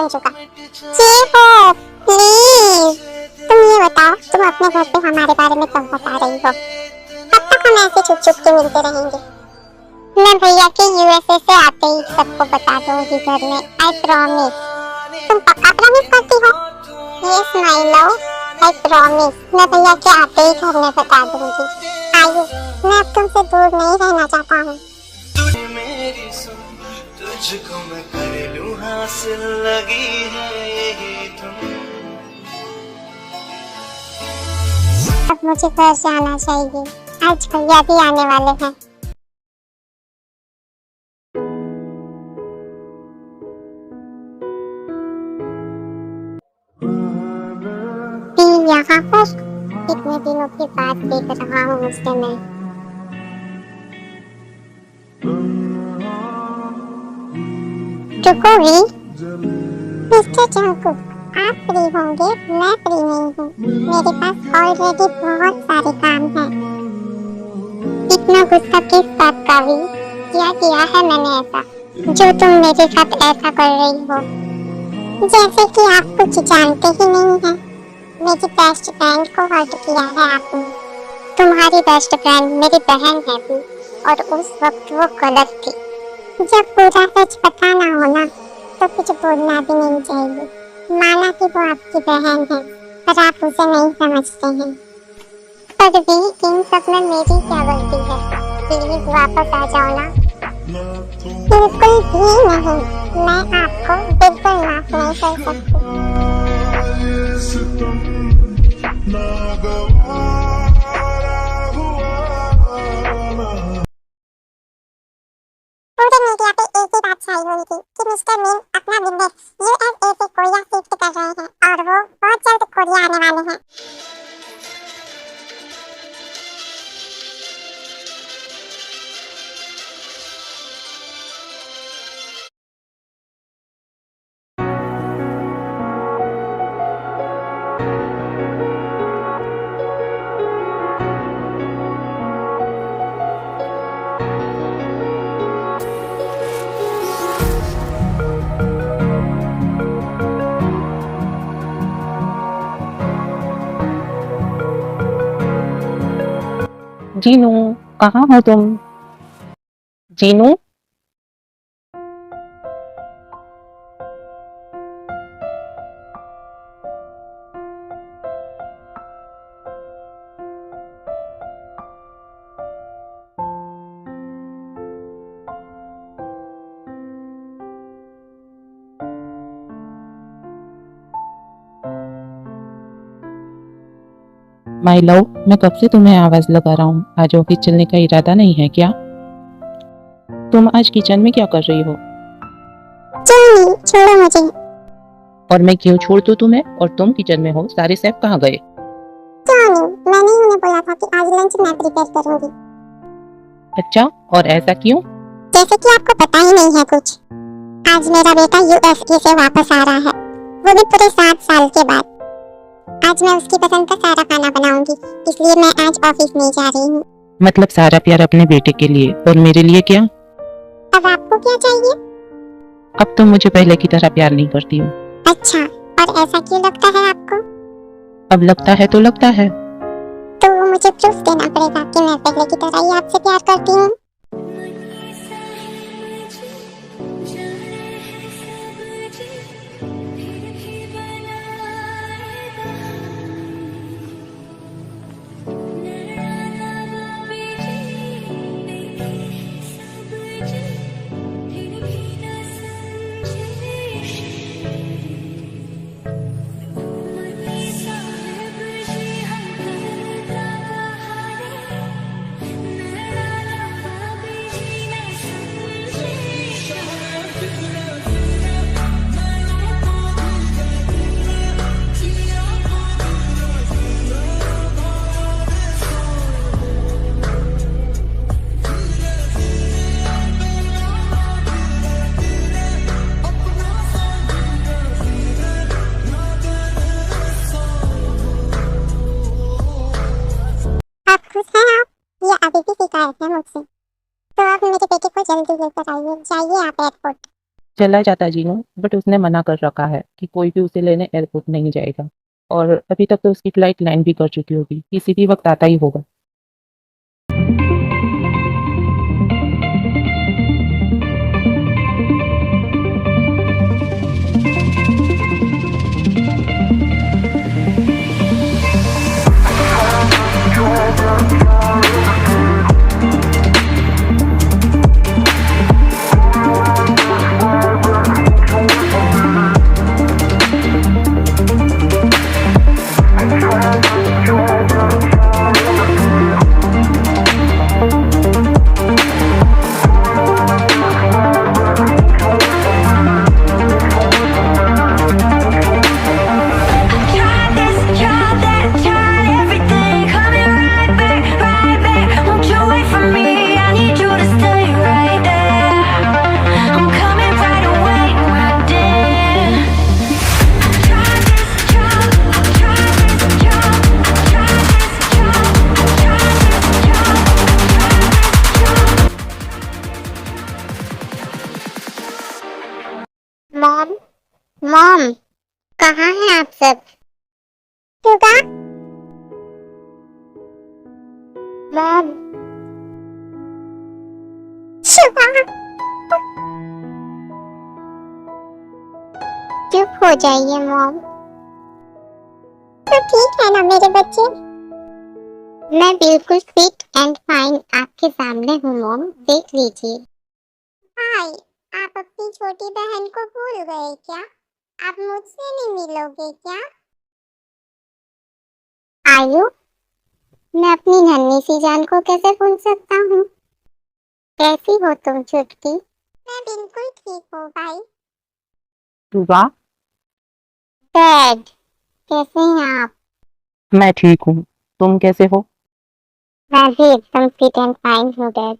सुन चुका। चीफ हो प्लीज, तुम ये बताओ तुम अपने घर पे हमारे बारे में कब बता रही हो? कब तक हम ऐसे छुप छुप के मिलते रहेंगे? मैं भैया के यूएसए से आते ही सबको बता दूंगी घर में, आई प्रॉमिस। तुम पक्का प्रॉमिस करती हो? Yes my love, I promise. मैं भैया के आते ही घर में बता दूंगी। आयु, मैं अब तुमसे दूर नहीं रहना चाहता हूँ। तुझको मैं कर लूं हासिल, लगी है यही धुन। अब मुझे घर जाना चाहिए, आज भैया भी आने वाले हैं। यहाँ पर कितने दिनों के बाद देख रहा हूँ उसे मैं। रुकोगी? मिस्टर जंकुक, आप फ्री होंगे, मैं फ्री नहीं हूँ। मेरे पास ऑलरेडी बहुत सारे काम हैं। इतना गुस्सा किस बात का भी? क्या किया है मैंने ऐसा जो तुम मेरे साथ ऐसा कर रही हो? जैसे कि आप कुछ जानते ही नहीं हैं। मेरी बेस्ट फ्रेंड को हर्ट किया है आपने। तुम्हारी बेस्ट फ्रेंड मेरी बहन है भी, और उस वक्त वो गलत थी। जब पूरा सच पता ना होना तो कुछ बोलना भी नहीं चाहिए। माना कि वो आपकी बहन है, पर आप उसे नहीं समझते हैं। पर भी इन सब में मेरी क्या गलती है? प्लीज वापस आ जाओ ना। बिल्कुल भी नहीं, मैं आपको बिल्कुल माफ नहीं कर सकती। पूरे मीडिया पे एक ही बात छाई हुई थी कि मिस्टर मीन अपना बिजनेस यूएसए से कोरिया शिफ्ट कर रहे हैं और वो बहुत जल्द कोरिया आने वाले हैं। जीनू, कहाँ हो तुम? जीनू, माय लव, मैं कब से तुम्हें आवाज लगा रहा हूँ। आज ऑफिस चलने का इरादा नहीं है क्या? तुम आज किचन में क्या कर रही हो? नहीं, छोड़ो मुझे। और मैं क्यों छोड़ दूं तुम्हें? और तुम किचन में हो, सारे शेफ कहाँ गए? नहीं, मैंने ही उन्हें बोला था कि आज लंच मैं प्रिपेयर करूंगी। अच्छा, और ऐसा क्यों? जैसे कि आपको पता ही नहीं है कुछ। आज मेरा बेटा यूएसए से वापस आ रहा है, वो भी पूरे 7 साल के बाद। आज मैं उसकी पसंद का सारा खाना बनाऊंगी, इसलिए मैं आज ऑफिस नहीं जा रही हूँ। मतलब सारा प्यार अपने बेटे के लिए, और मेरे लिए क्या? अब आपको क्या चाहिए? अब तुम मुझे पहले की तरह प्यार नहीं करती हो। अच्छा, और ऐसा क्यों लगता है आपको? अब लगता है तो लगता है। तो मुझे प्रूफ देना पड़ेगा कि मैं पहले की तरह ही आपसे प्यार करती हूँ। शिकायत है मुझसे, तो आप मेरे बेटे को जल्दी लेकर आइए। जाइए आप एयरपोर्ट। चला जाता जीनू, बट उसने मना कर रखा है कि कोई भी उसे लेने एयरपोर्ट नहीं जाएगा। और अभी तक तो उसकी फ्लाइट लैंड भी कर चुकी होगी, किसी भी वक्त आता ही होगा। Tried this, tried that, tried everything. Coming right back, right back. Won't you wait for me? I need you to stay right there. I'm coming right away, my dear. Tried this job, tried this job, tried this job, tried this job, mom, mom, कहाँ हैं आप सब? Suga, mom, Suga, चुप हो जाइए mom. तो ठीक है ना मेरे बच्चे? मैं बिल्कुल फिट एंड फाइन आपके सामने हूँ मॉम, देख लीजिए। हाय, आप अपनी छोटी बहन को भूल गए क्या? आप मुझसे नहीं मिलोगे क्या? आयु, मैं अपनी नन्ही सी जान को कैसे भूल सकता हूँ? कैसी हो तुम चुटकी? मैं बिल्कुल ठीक हूँ भाई। शुगा, डैड, कैसे हैं आप? मैं ठीक हूँ, तुम कैसे हो? मैं भी एकदम फिट एंड फाइन हूँ डैड।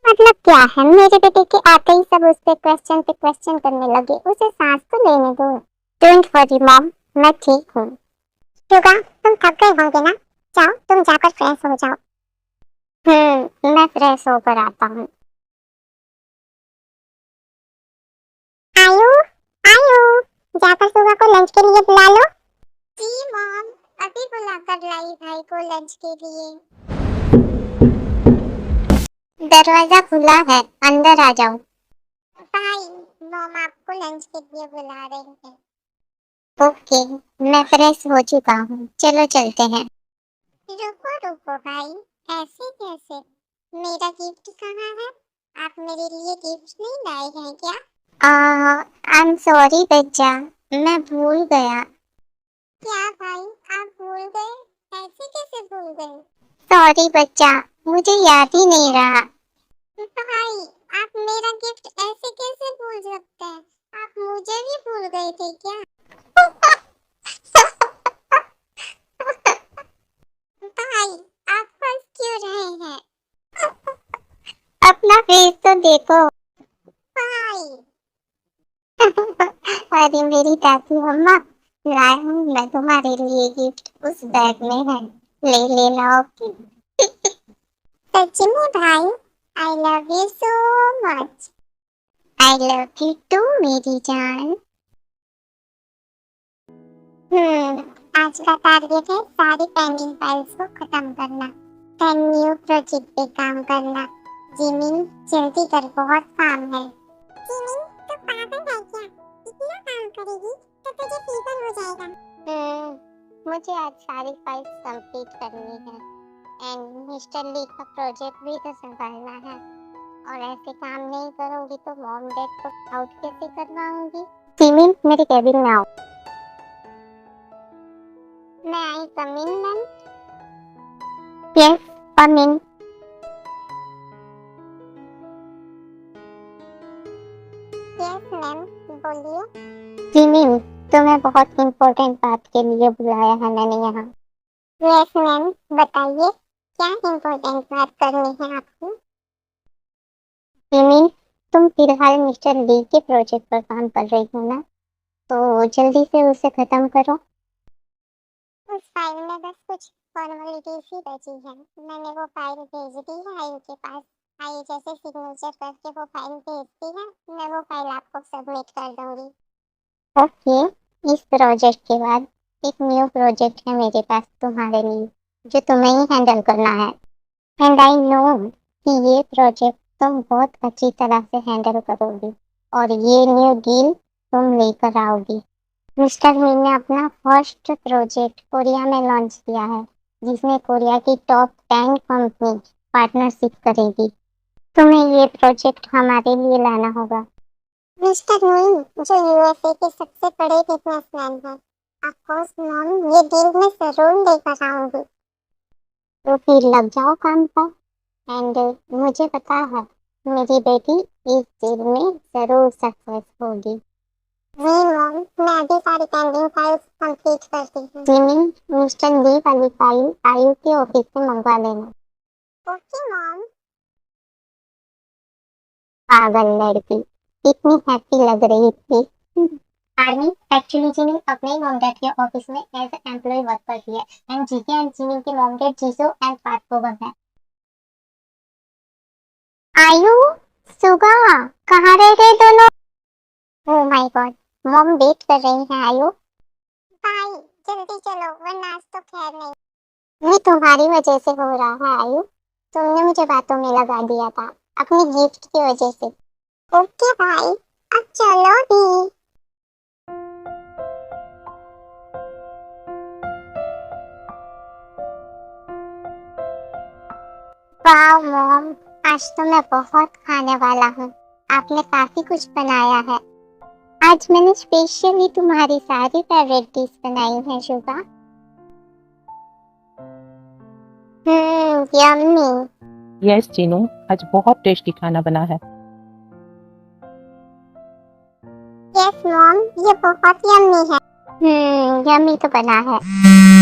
मतलब क्या है, मेरे बेटे के आते ही सब उस पे क्वेश्चन करने लगे। उसे सांस तो लेने दो। डोंट वरी मॉम, मैं ठीक हूँ। शुगा, तुम थक गए होंगे ना? जाओ, तुम जाकर फ्रेश हो जाओ। मैं फ्रेश होकर आता हूँ। आयु, आयु, जाकर शुगा को लंच के लिए बुला लो। जी मॉम, अभी बुलाकर लाई भाई को लंच के लिए। दरवाजा खुला है, अंदर आ जाओ। भाई, मॉम आपको लंच के लिए बुला रही है। ओके, मैं फ्रेश हो चुका हूँ, चलो चलते हैं। रुको रुको भाई, ऐसे कैसे? मेरा गिफ्ट कहाँ है? आप मेरे लिए गिफ्ट नहीं लाए हैं क्या? आई एम सॉरी बच्चा, मैं भूल गया। क्या भाई, आप भूल गए? ऐसे कैसे भूल गए? सॉरी बच्चा, मुझे याद ही नहीं रहा। भाई, आप मेरा गिफ्ट ऐसे कैसे भूल सकते हैं? आप मुझे भी भूल गए थे क्या? भाई, आप हंस क्यों रहे हैं? अपना फेस तो देखो। भाई। अरे मेरी दादी अम्मा, लाया हूँ मैं तुम्हारे लिए गिफ्ट, उस बैग में है, ले लेना। ओके। सच में भाई, I love you so much. I love you too मेरी जान। आज का टारगेट है सारी पेंडिंग फाइल्स को खत्म करना, 10 न्यू प्रोजेक्ट पे काम करना। जिमिन, जल्दी कर, बहुत काम है। जिमिन, तू पागल है क्या? इतना काम करेगी तो तुझे फीवर हो जाएगा। मुझे आज सारी फाइल्स कंप्लीट करनी है एंड मिस्टर ली का प्रोजेक्ट भी तो संभालना है। और ऐसे काम नहीं करूंगी तो मॉम डैड को आउट कैसे करवाऊंगी? जिमिन, मेरे केबिन में आओ। May I come in, ma'am? Yes, come in. Yes, ma'am. बोलिए। जिमिन, तुम्हें बहुत इम्पोर्टेंट बात के लिए बुलाया है मैंने यहाँ। Yes, ma'am. बताइए, क्या इम्पोर्टेंट बात करनी है आपको? जिमिन, तुम फिलहाल मिस्टर ली के प्रोजेक्ट पर काम कर रही हो ना, तो जल्दी से उसे खत्म करो। उस फाइल में बस कुछ फॉर्मेलिटीज ही बची है। मैंने वो फाइल भेज दी है आयु के पास। आइए जैसे सिग्नेचर करके वो फाइल भेजती है, मैं वो फाइल आपको सबमिट कर दूंगी। ओके, इस प्रोजेक्ट के बाद एक न्यू प्रोजेक्ट है मेरे पास तुम्हारे लिए, जो तुम्हें ही हैंडल करना है। एंड आई नो कि ये प्रोजेक्ट तुम बहुत अच्छी तरह से हैंडल करोगी और ये न्यू डील तुम लेकर आओगी। मिस्टर मीन ने अपना फर्स्ट प्रोजेक्ट कोरिया में लॉन्च किया है, जिसमें कोरिया की टॉप 10 कंपनी पार्टनरशिप करेगी। तुम्हें ये प्रोजेक्ट हमारे लिए लाना होगा। मिस्टर मीन जो यूएसए के सबसे बड़े बिजनेसमैन हैं, ऑफ कोर्स मॉम, ये डील मैं जरूर लेकर आऊंगी। तो फिर लग जाओ काम पर। एंड मुझे पता है मेरी बेटी इस डील में जरूर सक्सेस होगी। जी मॉम, मैं अभी सारी पेंडिंग फाइल्स कंप्लीट करती हूँ। जिमिन, मिस्टर ली वाली फाइल आयु के ऑफिस से मंगवा लेना। Okay mom. पागल लड़की, इतनी हैप्पी लग रही थी। आर्मी, एक्चुअली जिमिन अपने मॉम डैड के ऑफिस में एज एम्प्लॉय वर्क करती है एंड जीके एंड जिमिन के मॉम डैड जीसो एंड पार्थ बोबम है। आयु, सुगा, कहाँ रह गए दोनों? Oh my god, mom wait कर रही हैं आयु। भाई जल्दी चलो वरना आज तो खैर नहीं। ये तुम्हारी वजह से हो रहा है आयु, तुमने मुझे बातों में लगा दिया था अपनी गिफ्ट की वजह से। ओके भाई, अब चलो भी। वाह मॉम, आज तो मैं बहुत खाने वाला हूँ। आपने काफी कुछ बनाया है। आज मैंने स्पेशली तुम्हारी सारी फेवरेट डिश बनाई है शुगा। यम्मी। यस चीनू, आज बहुत टेस्टी खाना बना है। यस मॉम, ये बहुत यम्मी है। यम्मी तो बना है।